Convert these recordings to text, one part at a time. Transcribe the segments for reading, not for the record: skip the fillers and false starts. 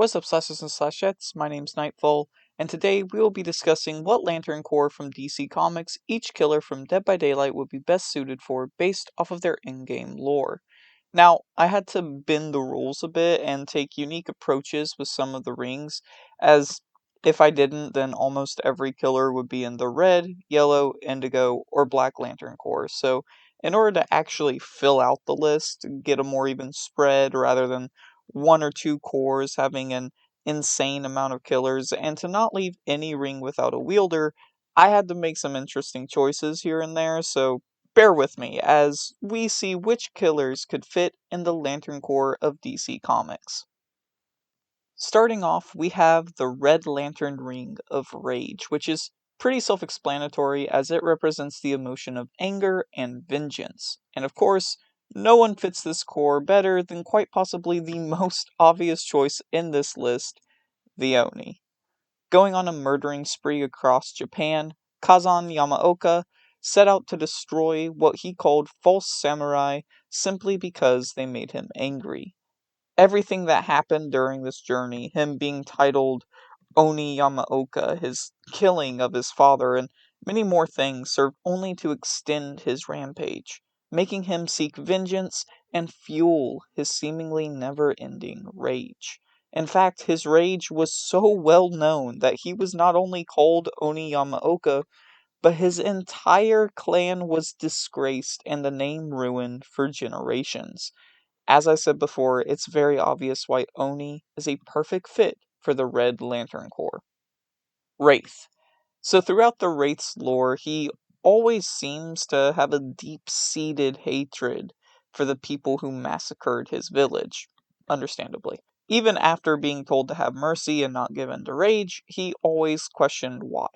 What's up, slashes and slashettes? My name's Nightfall, and today we will be discussing what Lantern Corps from DC Comics each killer from Dead by Daylight would be best suited for based off of their in-game lore. Now, I had to bend the rules a bit and take unique approaches with some of the rings, as if I didn't, then almost every killer would be in the red, yellow, indigo, or black Lantern Corps. So, in order to actually fill out the list, get a more even spread rather than one or two cores having an insane amount of killers, and to not leave any ring without a wielder, I had to make some interesting choices here and there, so bear with me as we see which killers could fit in the Lantern Corps of DC Comics. Starting off, we have the Red Lantern Ring of Rage, which is pretty self-explanatory as it represents the emotion of anger and vengeance. And of course, no one fits this core better than quite possibly the most obvious choice in this list, the Oni. Going on a murdering spree across Japan, Kazan Yamaoka set out to destroy what he called false samurai simply because they made him angry. Everything that happened during this journey, him being titled Oni Yamaoka, his killing of his father, and many more things served only to extend his rampage, making him seek vengeance and fuel his seemingly never-ending rage. In fact, his rage was so well known that he was not only called Oni Yamaoka, but his entire clan was disgraced and the name ruined for generations. As I said before, it's very obvious why Oni is a perfect fit for the Red Lantern Corps. Wraith. So throughout the Wraith's lore, he always seems to have a deep-seated hatred for the people who massacred his village, understandably. Even after being told to have mercy and not give in to rage, he always questioned why.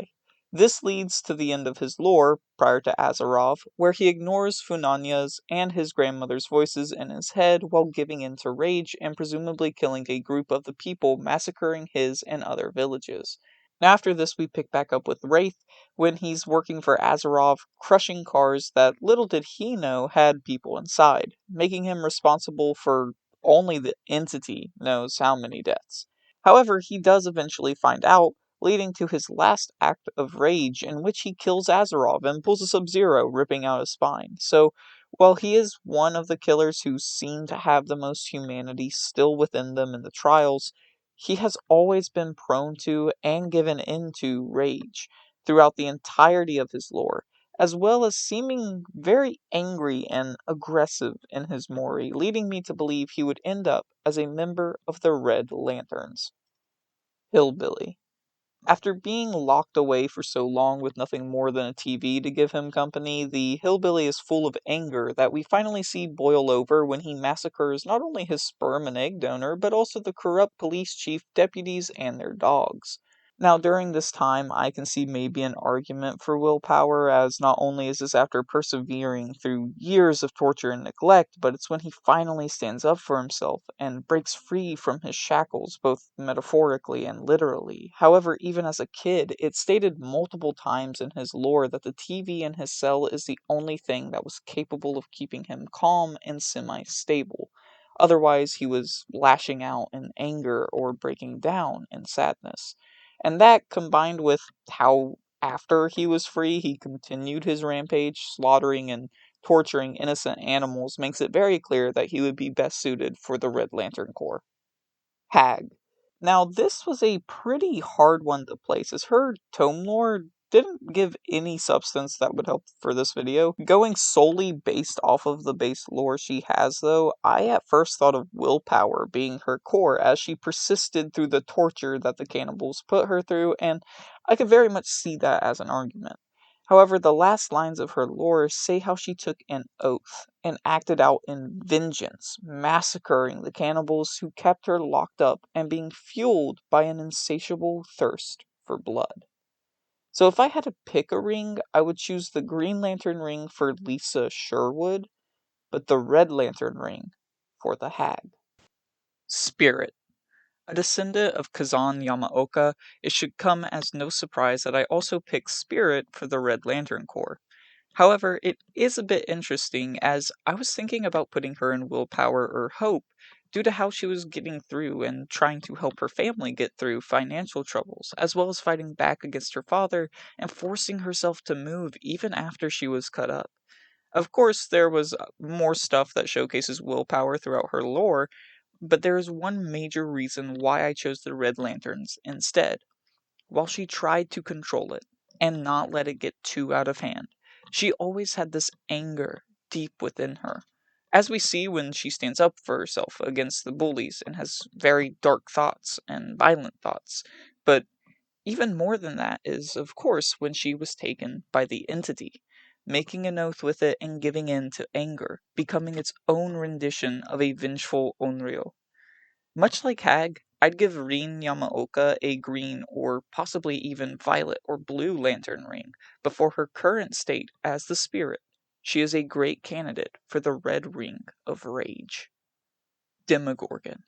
This leads to the end of his lore, prior to Azarov, where he ignores Funanya's and his grandmother's voices in his head while giving in to rage and presumably killing a group of the people massacring his and other villages. After this, we pick back up with Wraith when he's working for Azarov, crushing cars that little did he know had people inside, making him responsible for only the entity knows how many deaths. However, he does eventually find out, leading to his last act of rage in which he kills Azarov and pulls a Sub-Zero, ripping out his spine. So, while he is one of the killers who seem to have the most humanity still within them in the trials, he has always been prone to and given into rage throughout the entirety of his lore, as well as seeming very angry and aggressive in his mori, leading me to believe he would end up as a member of the Red Lanterns. Hillbilly. After being locked away for so long with nothing more than a TV to give him company, the hillbilly is full of anger that we finally see boil over when he massacres not only his sperm and egg donor, but also the corrupt police chief, deputies, and their dogs. Now, during this time, I can see maybe an argument for willpower, as not only is this after persevering through years of torture and neglect, but it's when he finally stands up for himself and breaks free from his shackles, both metaphorically and literally. However, even as a kid, it's stated multiple times in his lore that the TV in his cell is the only thing that was capable of keeping him calm and semi-stable. Otherwise, he was lashing out in anger or breaking down in sadness. And that, combined with how after he was free, he continued his rampage, slaughtering and torturing innocent animals, makes it very clear that he would be best suited for the Red Lantern Corps. Hag. Now, this was a pretty hard one to place, as her tome lore didn't give any substance that would help for this video. Going solely based off of the base lore she has, though, I at first thought of willpower being her core, as she persisted through the torture that the cannibals put her through, and I could very much see that as an argument. However, the last lines of her lore say how she took an oath and acted out in vengeance, massacring the cannibals who kept her locked up and being fueled by an insatiable thirst for blood. So if I had to pick a ring, I would choose the Green Lantern ring for Lisa Sherwood, but the Red Lantern ring for the Hag. Spirit. A descendant of Kazan Yamaoka, it should come as no surprise that I also picked Spirit for the Red Lantern Corps. However, it is a bit interesting as I was thinking about putting her in Willpower or Hope due to how she was getting through and trying to help her family get through financial troubles, as well as fighting back against her father and forcing herself to move even after she was cut up. Of course, there was more stuff that showcases willpower throughout her lore, but there is one major reason why I chose the Red Lanterns instead. While she tried to control it and not let it get too out of hand, she always had this anger deep within her. As we see when she stands up for herself against the bullies and has very dark thoughts and violent thoughts. But even more than that is, of course, when she was taken by the entity, making an oath with it and giving in to anger, becoming its own rendition of a vengeful Onryo. Much like Hag, I'd give Rin Yamaoka a green or possibly even violet or blue lantern ring before her current state as the spirit. She is a great candidate for the red ring of rage. Demogorgon.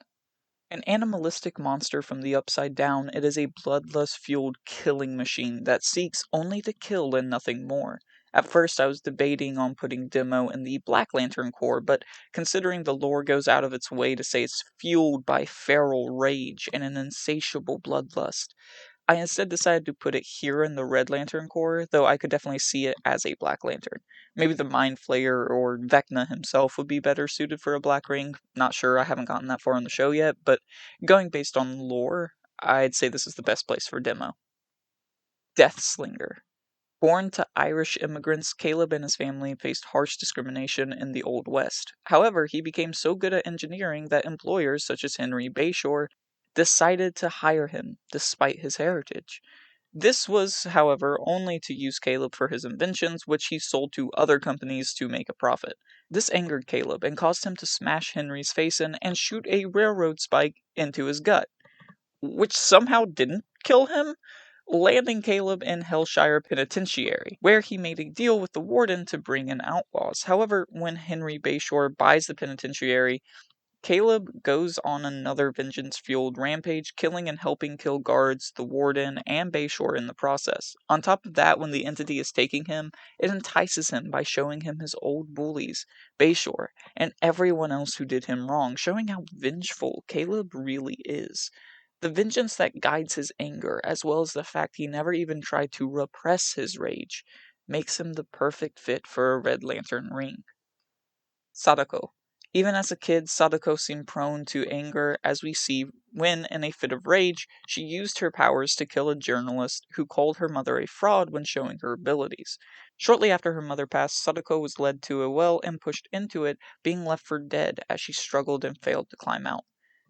An animalistic monster from the Upside Down, it is a bloodlust-fueled killing machine that seeks only to kill and nothing more. At first, I was debating on putting Demo in the Black Lantern Corps, but considering the lore goes out of its way to say it's fueled by feral rage and an insatiable bloodlust, I instead decided to put it here in the Red Lantern Corps, though I could definitely see it as a Black Lantern. Maybe the Mind Flayer or Vecna himself would be better suited for a Black Ring. Not sure, I haven't gotten that far in the show yet, but going based on lore, I'd say this is the best place for Demo. Deathslinger. Born to Irish immigrants, Caleb and his family faced harsh discrimination in the Old West. However, he became so good at engineering that employers such as Henry Bayshore decided to hire him despite his heritage. This was, however, only to use Caleb for his inventions, which he sold to other companies to make a profit. This angered Caleb and caused him to smash Henry's face in and shoot a railroad spike into his gut, which somehow didn't kill him, landing Caleb in Hellshire Penitentiary, where he made a deal with the warden to bring in outlaws. However, when Henry Bayshore buys the penitentiary, Caleb goes on another vengeance-fueled rampage, killing and helping kill guards, the warden, and Bayshore in the process. On top of that, when the entity is taking him, it entices him by showing him his old bullies, Bayshore, and everyone else who did him wrong, showing how vengeful Caleb really is. The vengeance that guides his anger, as well as the fact he never even tried to repress his rage, makes him the perfect fit for a Red Lantern ring. Sadako. Even as a kid, Sadako seemed prone to anger, as we see when, in a fit of rage, she used her powers to kill a journalist who called her mother a fraud when showing her abilities. Shortly after her mother passed, Sadako was led to a well and pushed into it, being left for dead as she struggled and failed to climb out.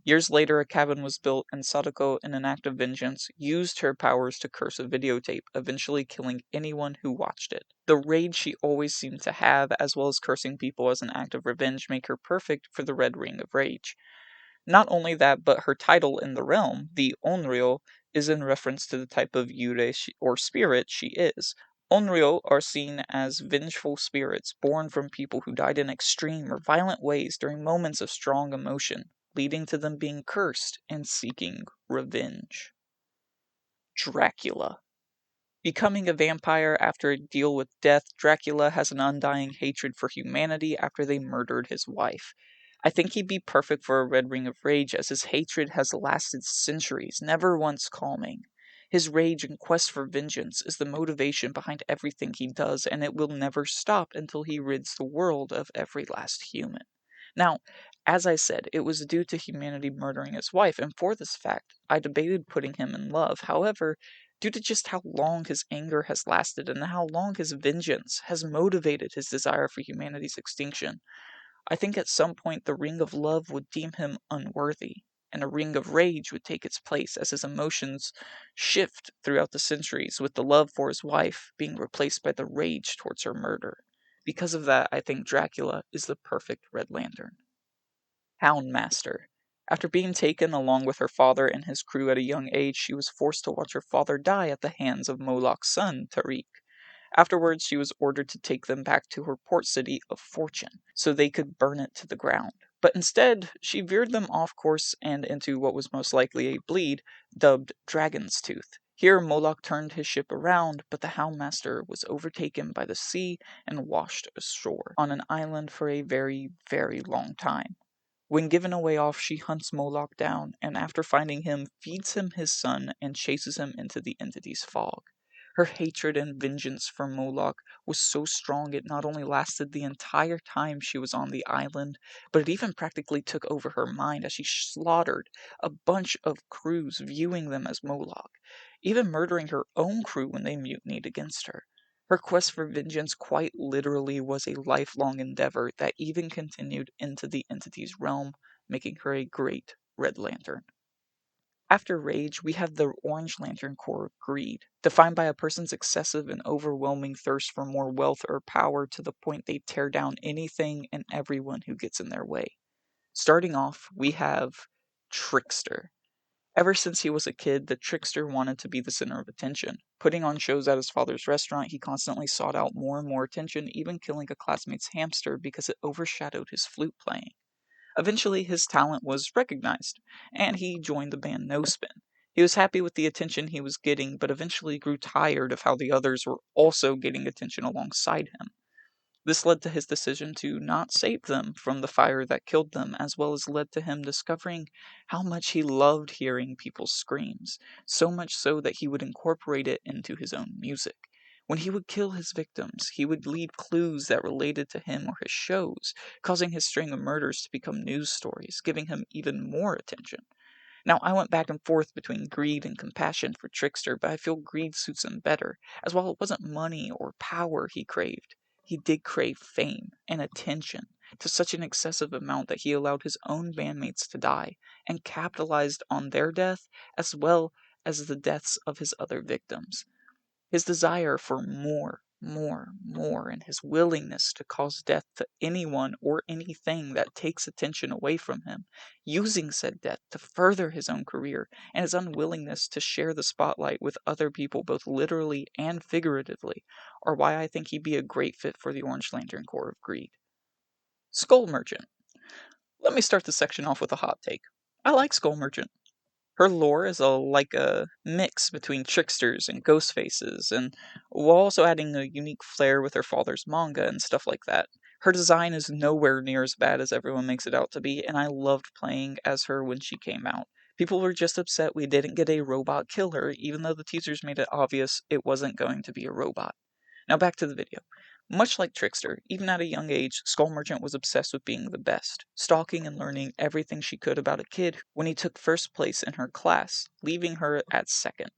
Years later, a cabin was built, and Sadako, in an act of vengeance, used her powers to curse a videotape, eventually killing anyone who watched it. The rage she always seemed to have, as well as cursing people as an act of revenge, make her perfect for the Red Ring of Rage. Not only that, but her title in the realm, the Onryo, is in reference to the type of yurei or spirit she is. Onryo are seen as vengeful spirits born from people who died in extreme or violent ways during moments of strong emotion, leading to them being cursed and seeking revenge. Dracula. Becoming a vampire after a deal with death, Dracula has an undying hatred for humanity after they murdered his wife. I think he'd be perfect for a Red Ring of Rage, as his hatred has lasted centuries, never once calming. His rage and quest for vengeance is the motivation behind everything he does, and it will never stop until he rids the world of every last human. Now, as I said, it was due to humanity murdering his wife, and for this fact, I debated putting him in love. However, due to just how long his anger has lasted and how long his vengeance has motivated his desire for humanity's extinction, I think at some point the Ring of Love would deem him unworthy, and a Ring of Rage would take its place as his emotions shift throughout the centuries, with the love for his wife being replaced by the rage towards her murder. Because of that, I think Dracula is the perfect Red Lantern. Houndmaster. After being taken along with her father and his crew at a young age, she was forced to watch her father die at the hands of Moloch's son, Tariq. Afterwards, she was ordered to take them back to her port city of Fortune, so they could burn it to the ground. But instead, she veered them off course and into what was most likely a bleed, dubbed Dragon's Tooth. Here, Moloch turned his ship around, but the Houndmaster was overtaken by the sea and washed ashore on an island for a very, very long time. When given a way off, she hunts Moloch down, and after finding him, feeds him his son and chases him into the entity's fog. Her hatred and vengeance for Moloch was so strong it not only lasted the entire time she was on the island, but it even practically took over her mind as she slaughtered a bunch of crews, viewing them as Moloch, even murdering her own crew when they mutinied against her. Her quest for vengeance quite literally was a lifelong endeavor that even continued into the entity's realm, making her a great Red Lantern. After rage, we have the Orange Lantern core of greed, defined by a person's excessive and overwhelming thirst for more wealth or power to the point they tear down anything and everyone who gets in their way. Starting off, we have Trickster. Ever since he was a kid, the trickster wanted to be the center of attention. Putting on shows at his father's restaurant, he constantly sought out more and more attention, even killing a classmate's hamster because it overshadowed his flute playing. Eventually, his talent was recognized, and he joined the band No Spin. He was happy with the attention he was getting, but eventually grew tired of how the others were also getting attention alongside him. This led to his decision to not save them from the fire that killed them, as well as led to him discovering how much he loved hearing people's screams, so much so that he would incorporate it into his own music. When he would kill his victims, he would leave clues that related to him or his shows, causing his string of murders to become news stories, giving him even more attention. Now, I went back and forth between greed and compassion for Trickster, but I feel greed suits him better, as while it wasn't money or power he craved, he did crave fame and attention to such an excessive amount that he allowed his own bandmates to die and capitalized on their death as well as the deaths of his other victims. His desire for more, and his willingness to cause death to anyone or anything that takes attention away from him, using said death to further his own career, and his unwillingness to share the spotlight with other people both literally and figuratively, are why I think he'd be a great fit for the Orange Lantern Corps of Greed. Skull Merchant. Let me start this section off with a hot take. I like Skull Merchant. Her lore is like a mix between tricksters and ghost faces, and while also adding a unique flair with her father's manga and stuff like that. Her design is nowhere near as bad as everyone makes it out to be, and I loved playing as her when she came out. People were just upset we didn't get a robot killer, even though the teasers made it obvious it wasn't going to be a robot. Now back to the video. Much like Trickster, even at a young age, Skull Merchant was obsessed with being the best, stalking and learning everything she could about a kid when he took first place in her class, leaving her at second.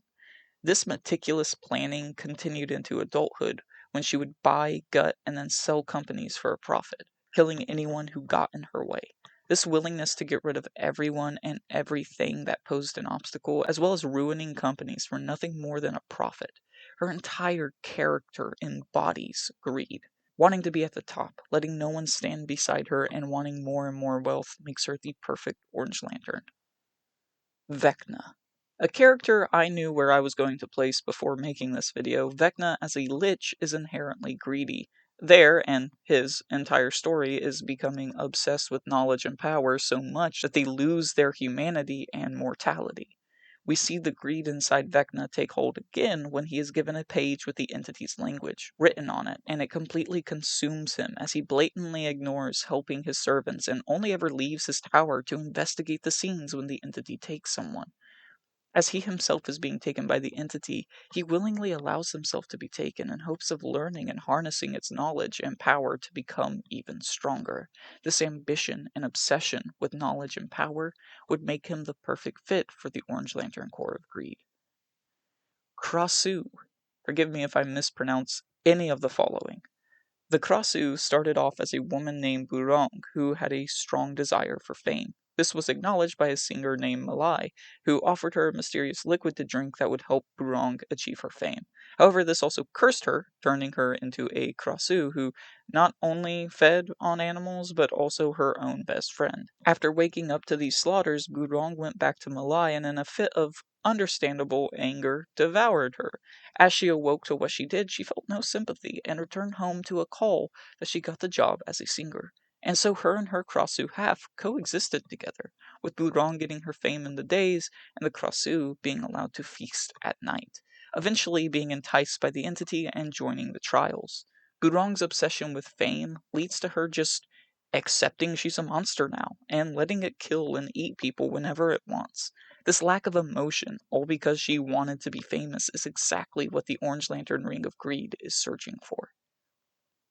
This meticulous planning continued into adulthood when she would buy, gut, and then sell companies for a profit, killing anyone who got in her way. This willingness to get rid of everyone and everything that posed an obstacle, as well as ruining companies for nothing more than a profit. Her entire character embodies greed. Wanting to be at the top, letting no one stand beside her, and wanting more and more wealth makes her the perfect Orange Lantern. Vecna. A character I knew where I was going to place before making this video, Vecna as a lich is inherently greedy. Their and his entire story is becoming obsessed with knowledge and power so much that they lose their humanity and mortality. We see the greed inside Vecna take hold again when he is given a page with the entity's language written on it, and it completely consumes him as he blatantly ignores helping his servants and only ever leaves his tower to investigate the scenes when the entity takes someone. As he himself is being taken by the entity, he willingly allows himself to be taken in hopes of learning and harnessing its knowledge and power to become even stronger. This ambition and obsession with knowledge and power would make him the perfect fit for the Orange Lantern Corps of Greed. Krasu. Forgive me if I mispronounce any of the following. The Krasu started off as a woman named Burong who had a strong desire for fame. This was acknowledged by a singer named Malai, who offered her a mysterious liquid to drink that would help Burong achieve her fame. However, this also cursed her, turning her into a Krasu who not only fed on animals, but also her own best friend. After waking up to these slaughters, Burong went back to Malai and in a fit of understandable anger, devoured her. As she awoke to what she did, she felt no sympathy and returned home to a call that she got the job as a singer. And so her and her Krasu half coexisted together, with Burong getting her fame in the days and the Krasu being allowed to feast at night, eventually being enticed by the entity and joining the trials. Burong's obsession with fame leads to her just accepting she's a monster now, and letting it kill and eat people whenever it wants. This lack of emotion, all because she wanted to be famous, is exactly what the Orange Lantern Ring of Greed is searching for.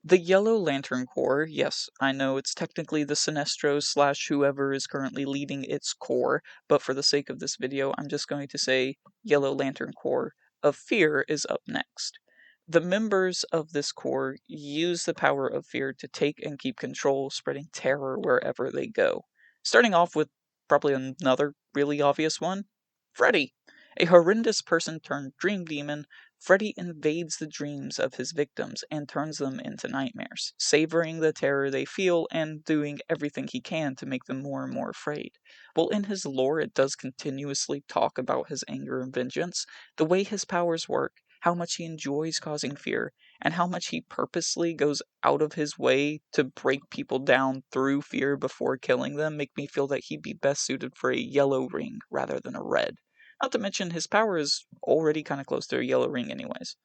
The Yellow Lantern Corps, yes, I know it's technically the Sinestro slash whoever is currently leading its corps, but for the sake of this video, I'm just going to say Yellow Lantern Corps of Fear is up next. The members of this corps use the power of fear to take and keep control, spreading terror wherever they go. Starting off with probably another really obvious one, Freddy. A horrendous person turned dream demon, Freddy invades the dreams of his victims and turns them into nightmares, savoring the terror they feel and doing everything he can to make them more and more afraid. While in his lore it does continuously talk about his anger and vengeance, the way his powers work, how much he enjoys causing fear, and how much he purposely goes out of his way to break people down through fear before killing them make me feel that he'd be best suited for a yellow ring rather than a red. Not to mention, his power is already kind of close to a yellow ring, anyways.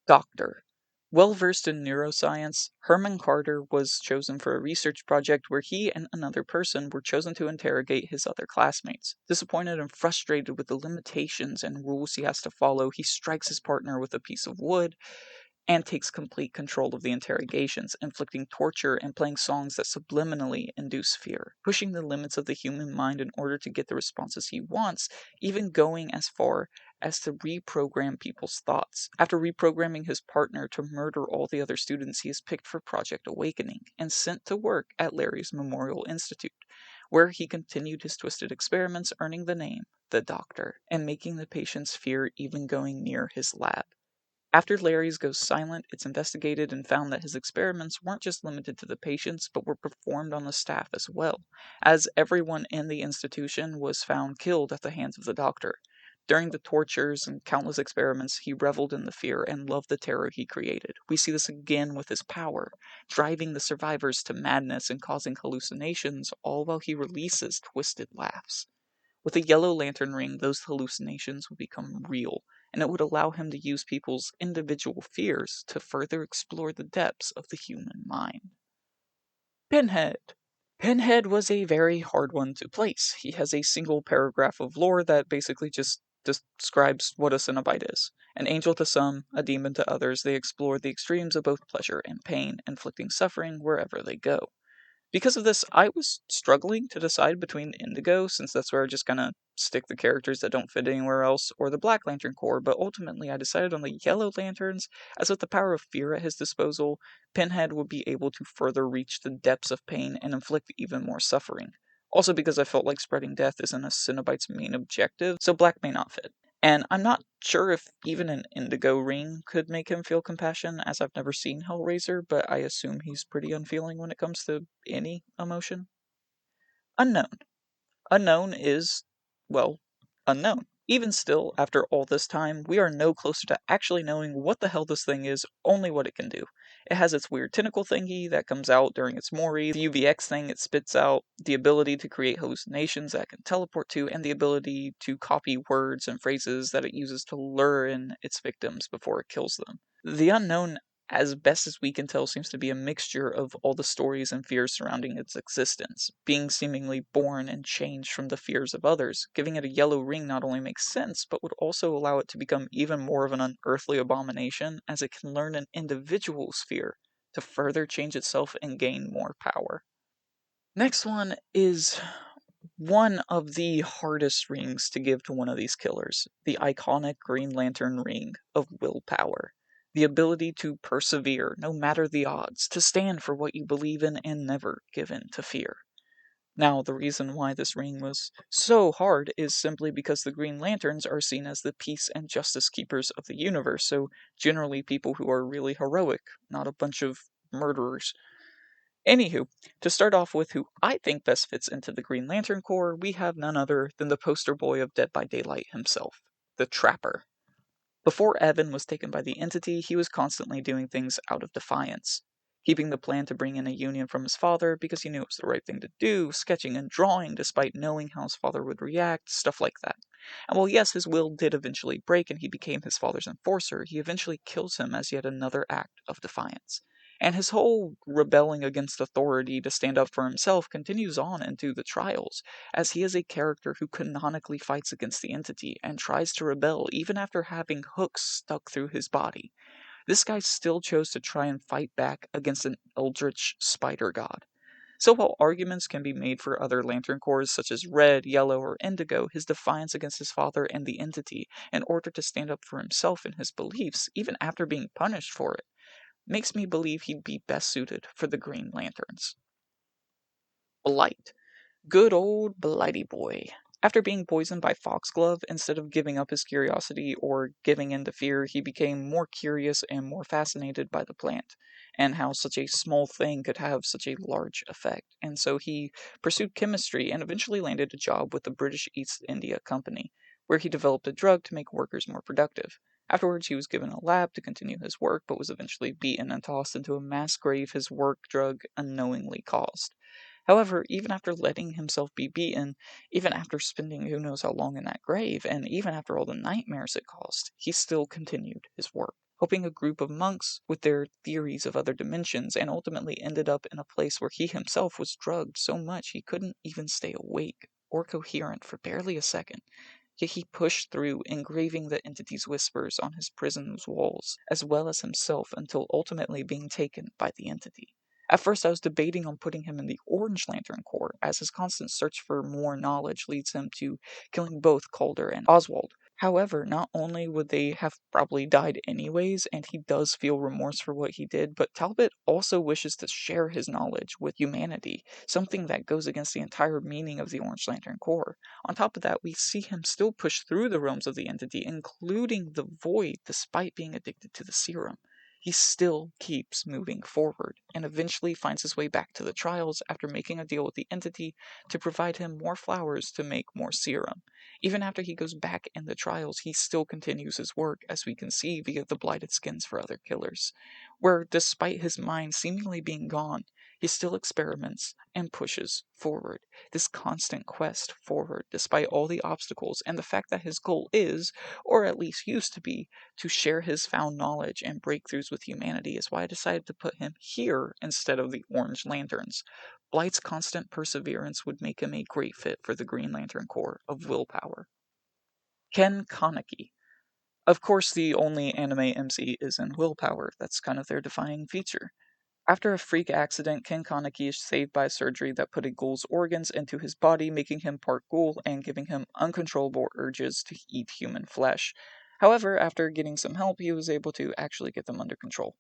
Doctor. Well versed in neuroscience, Herman Carter was chosen for a research project where he and another person were chosen to interrogate his other classmates. Disappointed and frustrated with the limitations and rules he has to follow, he strikes his partner with a piece of wood and takes complete control of the interrogations, inflicting torture and playing songs that subliminally induce fear, pushing the limits of the human mind in order to get the responses he wants, even going as far as to reprogram people's thoughts. After reprogramming his partner to murder all the other students, he is picked for Project Awakening and sent to work at Larry's Memorial Institute, where he continued his twisted experiments, earning the name the Doctor, and making the patients fear even going near his lab. After Larry's goes silent, it's investigated and found that his experiments weren't just limited to the patients, but were performed on the staff as well, as everyone in the institution was found killed at the hands of the Doctor. During the tortures and countless experiments, he reveled in the fear and loved the terror he created. We see this again with his power, driving the survivors to madness and causing hallucinations, all while he releases twisted laughs. With a yellow lantern ring, those hallucinations would become real, and it would allow him to use people's individual fears to further explore the depths of the human mind. Pinhead. Pinhead was a very hard one to place. He has a single paragraph of lore that basically just describes what a Cenobite is. An angel to some, a demon to others, they explore the extremes of both pleasure and pain, inflicting suffering wherever they go. Because of this, I was struggling to decide between Indigo, since that's where I just kind of stick the characters that don't fit anywhere else, or the Black Lantern Corps, but ultimately I decided on the Yellow Lanterns, as with the power of fear at his disposal, Pinhead would be able to further reach the depths of pain and inflict even more suffering. Also because I felt like spreading death isn't a Cenobite's main objective, so Black may not fit. And I'm not sure if even an indigo ring could make him feel compassion, as I've never seen Hellraiser, but I assume he's pretty unfeeling when it comes to any emotion. Unknown. Unknown is, well, unknown. Even still, after all this time, we are no closer to actually knowing what the hell this thing is, only what it can do. It has its weird tentacle thingy that comes out during its mori, the UVX thing it spits out, the ability to create hallucinations that it can teleport to, and the ability to copy words and phrases that it uses to lure in its victims before it kills them. The unknown, as best as we can tell, seems to be a mixture of all the stories and fears surrounding its existence, being seemingly born and changed from the fears of others. Giving it a yellow ring not only makes sense, but would also allow it to become even more of an unearthly abomination, as it can learn an individual's fear to further change itself and gain more power. Next one is one of the hardest rings to give to one of these killers, the iconic Green Lantern ring of willpower. The ability to persevere no matter the odds, to stand for what you believe in and never give in to fear. Now, the reason why this ring was so hard is simply because the Green Lanterns are seen as the peace and justice keepers of the universe, so generally people who are really heroic, not a bunch of murderers. Anywho, to start off with who I think best fits into the Green Lantern Corps, we have none other than the poster boy of Dead by Daylight himself, the Trapper. Before Evan was taken by the entity, he was constantly doing things out of defiance. Keeping the plan to bring in a union from his father because he knew it was the right thing to do, sketching and drawing despite knowing how his father would react, stuff like that. And while yes, his will did eventually break and he became his father's enforcer, he eventually kills him as yet another act of defiance. And his whole rebelling against authority to stand up for himself continues on into the trials, as he is a character who canonically fights against the entity and tries to rebel even after having hooks stuck through his body. This guy still chose to try and fight back against an eldritch spider god. So while arguments can be made for other lantern corps such as red, yellow, or indigo, his defiance against his father and the entity in order to stand up for himself and his beliefs, even after being punished for it, makes me believe he'd be best suited for the Green Lanterns. Blight. Good old Blighty boy. After being poisoned by Foxglove, instead of giving up his curiosity or giving in to fear, he became more curious and more fascinated by the plant, and how such a small thing could have such a large effect. And so he pursued chemistry and eventually landed a job with the British East India Company, where he developed a drug to make workers more productive. Afterwards, he was given a lab to continue his work, but was eventually beaten and tossed into a mass grave his work drug unknowingly caused. However, even after letting himself be beaten, even after spending who knows how long in that grave, and even after all the nightmares it caused, he still continued his work, helping a group of monks with their theories of other dimensions, and ultimately ended up in a place where he himself was drugged so much he couldn't even stay awake or coherent for barely a second. Yet he pushed through, engraving the entity's whispers on his prison's walls, as well as himself, until ultimately being taken by the entity. At first, I was debating on putting him in the Orange Lantern Corps, as his constant search for more knowledge leads him to killing both Calder and Oswald. However, not only would they have probably died anyways, and he does feel remorse for what he did, but Talbot also wishes to share his knowledge with humanity, something that goes against the entire meaning of the Orange Lantern Corps. On top of that, we see him still push through the realms of the entity, including the Void, despite being addicted to the serum. He still keeps moving forward, and eventually finds his way back to the trials after making a deal with the entity to provide him more flowers to make more serum. Even after he goes back in the trials, he still continues his work, as we can see via the blighted skins for other killers, where despite his mind seemingly being gone, he still experiments and pushes forward. This constant quest forward, despite all the obstacles, and the fact that his goal is, or at least used to be, to share his found knowledge and breakthroughs with humanity, is why I decided to put him here instead of the Orange Lanterns. Blight's constant perseverance would make him a great fit for the Green Lantern Corps of Willpower. Ken Kaneki. Of course, the only anime MC is in Willpower. That's kind of their defining feature. After a freak accident, Ken Kaneki is saved by a surgery that put a ghoul's organs into his body, making him part ghoul and giving him uncontrollable urges to eat human flesh. However, after getting some help, he was able to actually get them under control.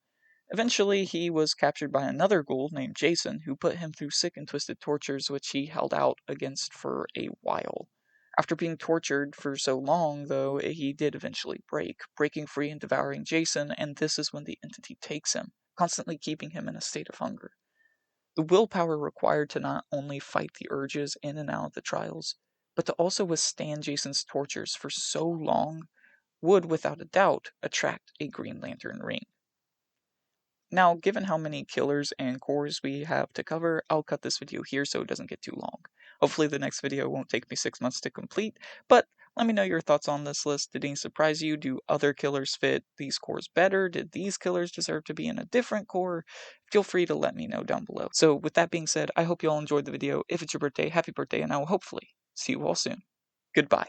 Eventually, he was captured by another ghoul named Jason, who put him through sick and twisted tortures which he held out against for a while. After being tortured for so long, though, he did eventually breaking free and devouring Jason, and this is when the entity takes him, constantly keeping him in a state of hunger. The willpower required to not only fight the urges in and out of the trials, but to also withstand Jason's tortures for so long would, without a doubt, attract a Green Lantern ring. Now, given how many killers and cores we have to cover, I'll cut this video here so it doesn't get too long. Hopefully the next video won't take me 6 months to complete, but let me know your thoughts on this list. Did any surprise you? Do other killers fit these cores better? Did these killers deserve to be in a different core? Feel free to let me know down below. So with that being said, I hope you all enjoyed the video. If it's your birthday, happy birthday, and I will hopefully see you all soon. Goodbye.